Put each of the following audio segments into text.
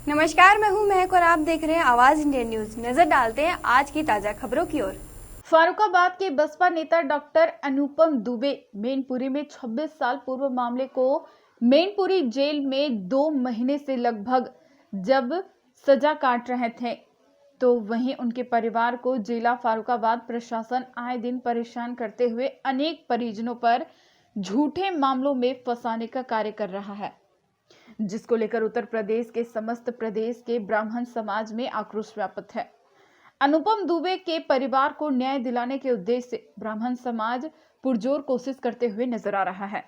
नमस्कार, मैं हूं महक और आप देख रहे हैं आवाज इंडिया न्यूज। नजर डालते हैं आज की ताजा खबरों की ओर। फारुखाबाद के बसपा नेता डॉक्टर अनुपम दुबे मैनपुरी में 26 साल पूर्व मामले को मैनपुरी जेल में 2 महीने से लगभग जब सजा काट रहे थे, तो वहीं उनके परिवार को जिला फारुखाबाद प्रशासन आए दिन परेशान करते हुए अनेक परिजनों पर झूठे मामलों में फंसाने का कार्य कर रहा है, जिसको लेकर उत्तर प्रदेश के समस्त प्रदेश के ब्राह्मण समाज में आक्रोश व्याप्त है। अनुपम दुबे के परिवार को न्याय दिलाने के उद्देश्य से ब्राह्मण समाज पुरजोर कोशिश करते हुए नजर आ रहा है,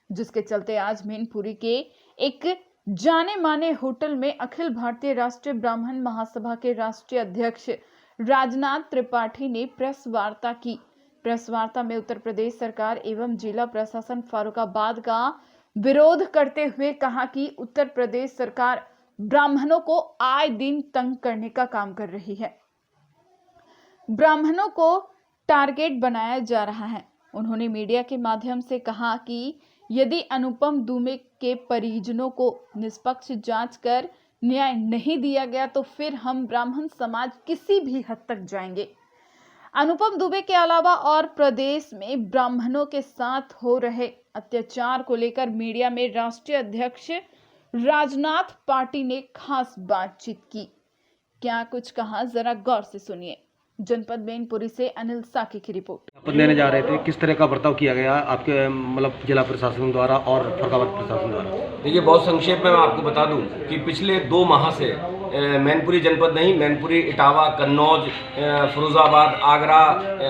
जिसके चलते आज मैनपुरी के एक जाने माने होटल में अखिल भारतीय राष्ट्रीय ब्राह्मण महासभा के राष्ट्रीय अध्यक्ष राजनाथ त्रिपाठी ने प्रेस वार्ता की। प्रेस वार्ता में उत्तर प्रदेश सरकार एवं जिला प्रशासन फारुखाबाद का विरोध करते हुए कहा कि उत्तर प्रदेश सरकार ब्राह्मणों को आए दिन तंग करने का काम कर रही है, ब्राह्मणों को टारगेट बनाया जा रहा है। उन्होंने मीडिया के माध्यम से कहा कि यदि अनुपम दुबे के परिजनों को निष्पक्ष जांच कर न्याय नहीं दिया गया तो फिर हम ब्राह्मण समाज किसी भी हद तक जाएंगे। अनुपम दुबे के अलावा और प्रदेश में ब्राह्मणों के साथ हो रहे अत्याचार को लेकर मीडिया में राष्ट्रीय अध्यक्ष राजनाथ पार्टी ने खास बातचीत की। क्या कुछ कहा, जरा गौर से सुनिए। जनपद मैनपुरी से अनिल साकी की रिपोर्ट। शपथ लेने जा रहे थे, किस तरह का बर्ताव किया गया आपके जिला प्रशासन द्वारा और फरुखाबाद प्रशासन द्वारा? देखिए, बहुत संक्षेप में मैं आपको बता दूं कि पिछले 2 माह से मैनपुरी जनपद नहीं, मैनपुरी, इटावा, कन्नौज, फिरोजाबाद, आगरा,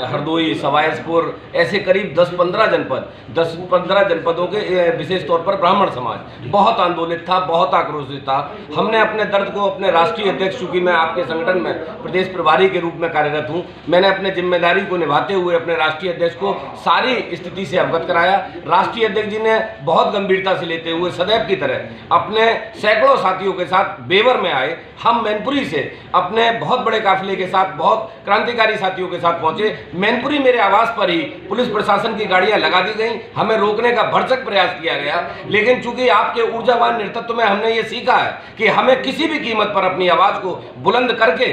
हरदोई, सवायसपुर, ऐसे करीब 10-15 जनपदों के विशेष तौर पर ब्राह्मण समाज बहुत आंदोलित था, बहुत आक्रोशित था। हमने अपने दर्द को अपने राष्ट्रीय अध्यक्ष, चूंकि मैं आपके संगठन में प्रदेश प्रभारी के रूप में कार्यरत हूं, मैंने अपने जिम्मेदारी को निभाते हुए अपने राष्ट्रीय अध्यक्ष को सारी स्थिति से अवगत कराया। राष्ट्रीय अध्यक्ष जी ने बहुत गंभीरता से लेते हुए सदैव की तरह अपने सैकड़ों साथियों के साथ बेवर में आए। हम मैनपुरी से अपने बहुत बड़े काफिले के साथ, बहुत क्रांतिकारी साथियों के साथ पहुंचे। मैनपुरी मेरे आवास पर ही पुलिस प्रशासन की गाड़ियां लगा दी गई, हमें रोकने का भरसक प्रयास किया गया, लेकिन चूंकि आपके ऊर्जावान नेतृत्व में हमने ये सीखा है कि हमें किसी भी कीमत पर अपनी आवाज को बुलंद करके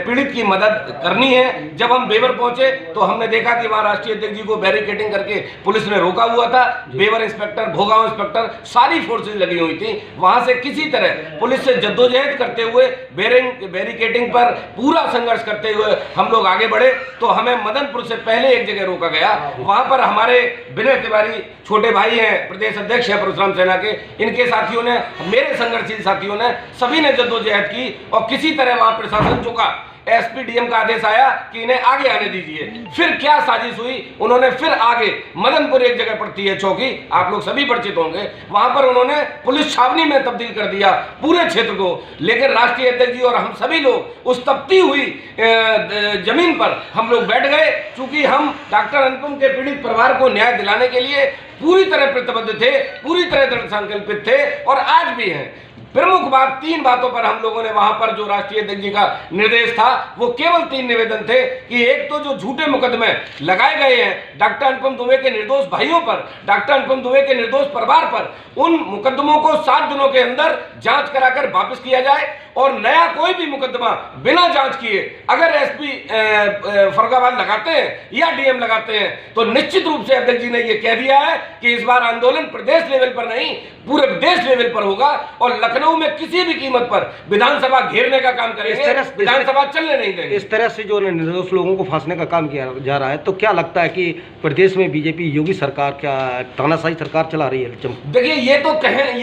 पीड़ित की मदद करनी है। जब हम बेवर पहुंचे तो हमने देखा कि वहां राष्ट्रीय अध्यक्ष जी को बैरिकेडिंग करके पुलिस ने रोका हुआ था। बेवर इंस्पेक्टर, भोगांव इंस्पेक्टर, सारी फोर्सेज लगी हुई थी। वहां से किसी तरह पुलिस से जद्दोजहद करते हुए, बैरिकेडिंग पर पूरा संघर्ष करते हुए हम लोग आगे बढ़े तो हमें मदनपुर से पहले एक जगह रोका गया। वहां पर हमारे विनय तिवारी छोटे भाई हैं, प्रदेश अध्यक्ष है परशुराम सेना के, इनके साथियों ने, मेरे संघर्षशील साथियों ने, सभी ने जद्दोजहद की और किसी तरह वहां प्रशासन झुका। एसपीडीएम का आदेश आया कि इन्हें आगे आने दीजिए। फिर क्या साजिश हुई, उन्होंने फिर आगे मदनपुर एक जगह पड़ती है चौकी, आप लोग सभी परिचित होंगे, वहां पर उन्होंने पुलिस छावनी में तब्दील कर दिया पूरे क्षेत्र को। लेकिन राष्ट्रीय अध्यक्ष जी और हम सभी लोग उस तपती हुई जमीन पर हम लोग बैठ गए, चूंकि हम डॉक्टर अनुपम के पीड़ित परिवार को न्याय दिलाने के लिए पूरी तरह प्रतिबद्ध थे, पूरी तरह दृढ़ संकल्पित थे और आज भी हैं। प्रमुख बात, 3 बातों पर हम लोगों ने वहां पर जो राष्ट्रीय अध्यक्ष जी का निर्देश था, वो केवल 3 निवेदन थे कि एक तो जो झूठे मुकदमे लगाए गए हैं डॉक्टर अनुपम दुबे के निर्दोष भाइयों पर, डॉक्टर अनुपम दुबे के निर्दोष परिवार पर, उन मुकदमों को 7 दिनों के अंदर जांच कराकर वापस किया जाए और नया कोई भी मुकदमा बिना जांच किए अगर एसपी फरुखाबाद लगाते हैं या डीएम लगाते हैं तो निश्चित रूप से अध्यक्ष जी ने यह कह दिया है कि इस बार आंदोलन प्रदेश लेवल पर नहीं, पूरे देश लेवल पर होगा और लखनऊ में किसी भी कीमत पर विधानसभा घेरने का काम करेंगे, विधानसभा चलने नहीं देंगे। इस तरह से जो निर्दोष लोगों को फांसने का काम किया जा रहा है, तो क्या लगता है कि प्रदेश में बीजेपी योगी सरकार क्या तानाशाही सरकार चला रही है? देखिए, ये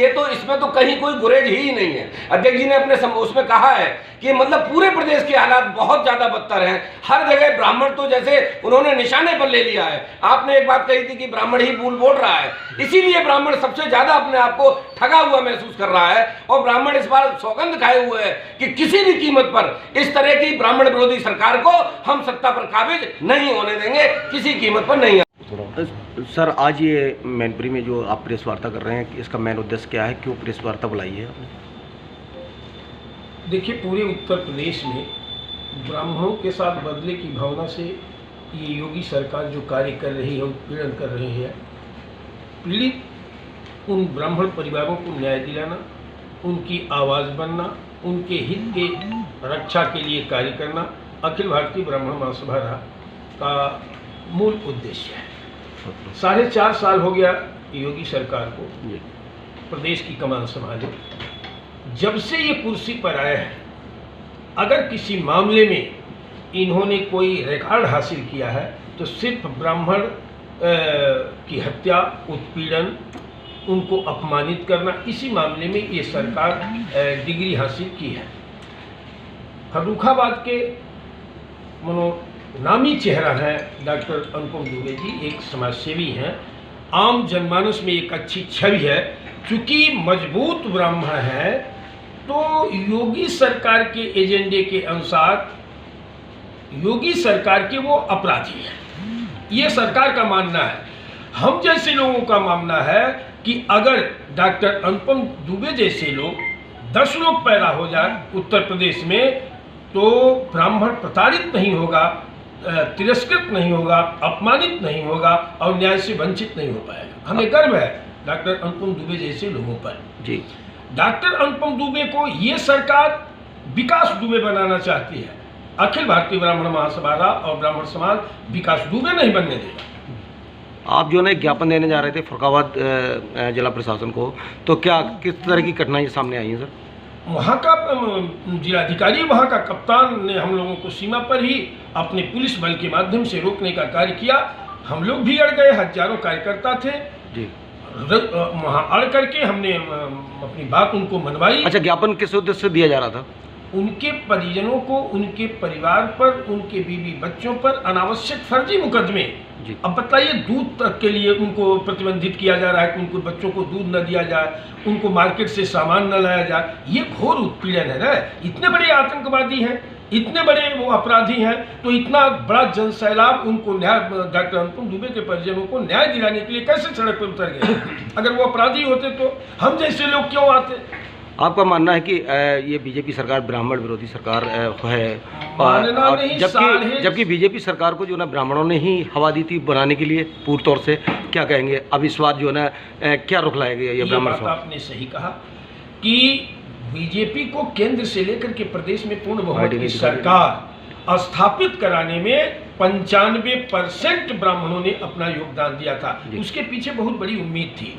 तो इसमें तो कहीं कोई गुरेज ही नहीं है। अध्यक्ष जी ने अपने उसमें कहा है कि मतलब पूरे प्रदेश के हालात बहुत ज्यादा बदतर हैं, हर जगह ब्राह्मण तो जैसे उन्होंने निशाने पर ले लिया है। आपने एक बात कही थी कि ब्राह्मण ही बोल रहा है, इसीलिए ब्राह्मण सबसे ज्यादा अपने आप को ठगा हुआ महसूस कर रहा है और ब्राह्मण इस बार सौगंध खाए हुए है कि किसी भी कीमत पर इस तरह की ब्राह्मण विरोधी सरकार को हम सत्ता पर काबिज नहीं होने देंगे, किसी कीमत पर नहीं। सर, आज ये मैनपुरी में जो आप प्रेस वार्ता कर रहे हैं, इसका मेन उद्देश्य क्या है? क्यों प्रेस वार्ता बुलाई है आपने? देखिए, पूरे उत्तर प्रदेश में ब्राह्मणों के साथ बदले की भावना से ये योगी सरकार जो कार्य कर रही है, उत्पीड़न कर रही है, पीड़ित उन ब्राह्मण परिवारों को न्याय दिलाना, उनकी आवाज़ बनना, उनके हित के रक्षा के लिए कार्य करना अखिल भारतीय ब्राह्मण महासभा का मूल उद्देश्य है। 4.5 साल हो गया योगी सरकार को प्रदेश की कमान संभाले। जब से ये कुर्सी पर आए हैं, अगर किसी मामले में इन्होंने कोई रिकॉर्ड हासिल किया है तो सिर्फ ब्राह्मण की हत्या, उत्पीड़न, उनको अपमानित करना, इसी मामले में ये सरकार डिग्री हासिल की है। फर्रुखाबाद के नामी चेहरा है डॉक्टर अनुपम दुबे जी, एक समाजसेवी हैं, आम जनमानस में एक अच्छी छवि है। चूंकि मजबूत ब्राह्मण है तो योगी सरकार के एजेंडे के अनुसार योगी सरकार के वो अपराधी हैं, ये सरकार का मानना है। हम जैसे लोगों का मानना है कि अगर डॉक्टर अनुपम दुबे जैसे लोग 10 लोग पैदा हो जाए उत्तर प्रदेश में तो ब्राह्मण प्रताड़ित नहीं होगा, तिरस्कृत नहीं होगा, अपमानित नहीं होगा और न्याय से वंचित नहीं हो पाएगा। हमें गर्व है डॉक्टर अनुपम दुबे जैसे लोगों पर। जी, डॉक्टर अनुपम दुबे को ये सरकार विकास दुबे बनाना चाहती है। अखिल भारतीय ब्राह्मण महासभा और ब्राह्मण समाज विकास दुबे नहीं बनने देगा। आप जो है ज्ञापन देने जा रहे थे फर्रुखाबाद जिला प्रशासन को, तो क्या किस तरह की घटनाएं सामने आई हैं सर? वहाँ का जिलाधिकारी, वहाँ का कप्तान ने हम लोगों को सीमा पर ही अपने पुलिस बल के माध्यम से रोकने का कार्य किया। हम लोग भी अड़ गए, हजारों कार्यकर्ता थे जी, वहाँ अड़ करके हमने अपनी बात उनको मनवाई। अच्छा, ज्ञापन किस उद्देश्य से दिया जा रहा था? उनके परिजनों को, उनके परिवार पर, उनके बीवी बच्चों पर अनावश्यक फर्जी मुकदमे। अब बताइए, दूध तक के लिए उनको प्रतिबंधित किया जा रहा है कि उनको बच्चों को दूध न दिया जाए, उनको मार्केट से सामान न लाया जाए। ये घोर उत्पीड़न है ना। इतने बड़े आतंकवादी हैं, इतने बड़े वो अपराधी हैं, तो इतना बड़ा जनसैलाब उनको न्याय, डॉक्टर अनुपम दुबे के परिजनों को न्याय दिलाने के लिए कैसे सड़क पर उतर गए? अगर वो अपराधी होते तो हम जैसे लोग क्यों आते? आपका मानना है कि ये बीजेपी सरकार ब्राह्मण विरोधी सरकार है, और जबकि बीजेपी सरकार को जो ना ब्राह्मणों ने ही हवा दी थी बनाने के लिए पूर्ण तौर से, क्या कहेंगे अब इस बार जो है ना क्या रुख लाएगा ये ब्राह्मण समाज? आपने सही कहा कि बीजेपी को केंद्र से लेकर के प्रदेश में पूर्ण बहुमत की सरकार स्थापित कराने में 95% ब्राह्मणों ने अपना योगदान दिया था। उसके पीछे बहुत बड़ी उम्मीद थी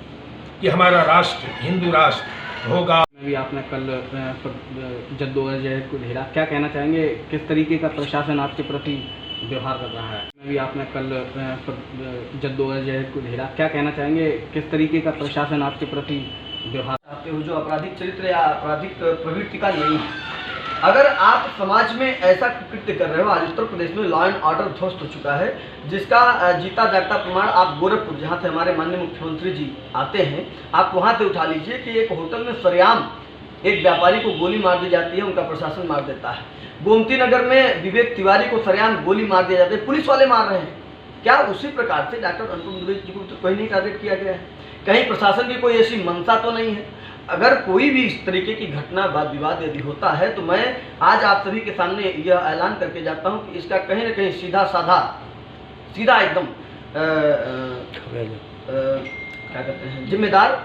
कि हमारा राष्ट्र हिंदू राष्ट्र होगा। भी आपने कल जद्दोजहद को घेरा, क्या कहना चाहेंगे, किस तरीके का प्रशासन आपके प्रति व्यवहार कर रहा है? भी आपने कल जद्दोजहद को घेरा, क्या कहना चाहेंगे, किस तरीके का प्रशासन आपके प्रति व्यवहार? चाहते हो जो आपराधिक चरित्र या आपराधिक प्रवृत्ति का नहीं है। अगर आप समाज में ऐसा कृत्य कर रहे हो, आज उत्तर प्रदेश में लॉ एंड ऑर्डर ध्वस्त हो चुका है, जिसका जीता जागता प्रमाण आप गोरखपुर, जहाँ से हमारे माननीय मुख्यमंत्री जी आते हैं, आप वहाँ से उठा लीजिए कि एक होटल में सरेआम एक व्यापारी को गोली मार दी जाती है, उनका प्रशासन मार देता है। गोमती नगर में विवेक तिवारी को सरेआम गोली मार दिया जाता है, पुलिस वाले मार रहे हैं। क्या उसी प्रकार से डॉक्टर अनुपम दुबे जी को तो कहीं नहीं टारगेट किया गया है? कहीं प्रशासन की कोई ऐसी मंशा तो नहीं है? अगर कोई भी इस तरीके की घटना, वाद विवाद यदि होता है तो मैं आज आप सभी के सामने यह ऐलान करके जाता हूं कि इसका कहीं न कहीं सीधा एकदम क्या कहते हैं, जिम्मेदार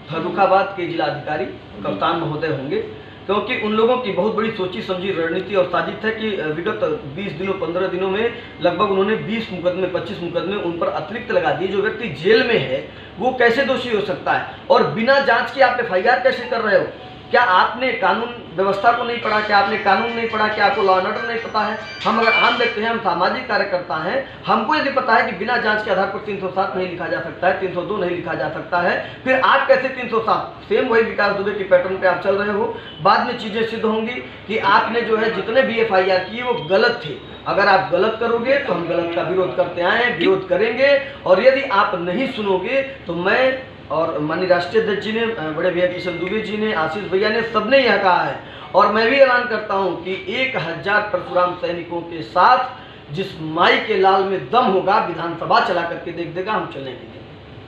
फर्रुखाबाद के जिलाधिकारी कप्तान महोदय होंगे, क्योंकि उन लोगों की बहुत बड़ी सोची समझी रणनीति और साजिश है कि विगत 20 दिनों 15 दिनों में लगभग उन्होंने 20 मुकदमे 25 मुकदमे उन पर अतिरिक्त लगा दिए। जो व्यक्ति जेल में है वो कैसे दोषी हो सकता है? और बिना जांच के आप FIR कैसे कर रहे हो? क्या आपने कानून व्यवस्था को नहीं पढ़ा? क्या आपने कानून नहीं पढ़ा? क्या आपको लॉ एंड ऑर्डर नहीं पता है? हम अगर आम व्यक्ति हैं, हम सामाजिक कार्यकर्ता हैं, हमको यदि पता है कि बिना जांच के आधार पर 307 नहीं लिखा जा सकता है, 302 नहीं लिखा जा सकता है, फिर आप कैसे 307? सेम वही विकास दुबे के पैटर्न पे आप चल रहे हो। बाद में चीजें सिद्ध होंगी कि आपने जो है जितने भी FIR किए वो गलत थे। अगर आप गलत करोगे तो हम गलत का विरोध करते आए हैं, विरोध करेंगे। और यदि आप नहीं सुनोगे तो मैं और माननीय राष्ट्रीय अध्यक्ष जी ने, बड़े भैया किशन दुबे जी ने, आशीष भैया ने, सबने यह कहा है। और मैं भी ऐलान करता हूं कि 1000 परशुराम सैनिकों के साथ जिस माई के लाल में दम होगा, विधानसभा चला करके देख देगा, हम चलेंगे।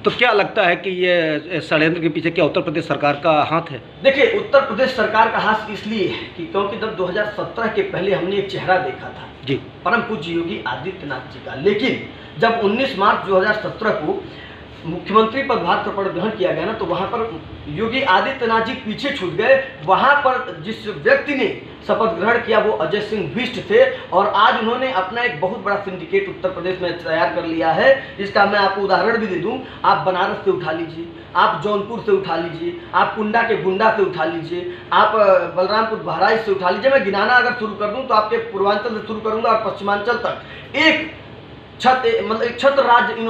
तो क्या लगता है कि ये षड्यंत्र के पीछे क्या उत्तर प्रदेश सरकार का हाथ है? देखिए, उत्तर प्रदेश सरकार का हाथ इसलिए है कि क्योंकि जब 2017 के पहले हमने एक चेहरा देखा था जी, परम पूज्य योगी आदित्यनाथ जी का, लेकिन जब 19 मार्च 2017 को मुख्यमंत्री पदभार शपथ ग्रहण किया गया ना, तो वहां पर योगी आदित्यनाथ जी पीछे छूट गए। वहां पर जिस व्यक्ति ने शपथ ग्रहण किया वो अजय सिंह बिष्ट थे, और आज उन्होंने अपना एक बहुत बड़ा सिंडिकेट उत्तर प्रदेश में तैयार कर लिया है। इसका मैं आपको उदाहरण भी दे दूं, आप बनारस से उठा लीजिए, आप जौनपुर से उठा लीजिए, आप कुंडा के गुंडा से उठा लीजिए, आप बलरामपुर बहराइच से उठा लीजिए। मैं गिनाना अगर शुरू कर दूं तो आपके पूर्वांचल से शुरू करूंगा और पश्चिमांचल तक एक छत राज्य इन्होंने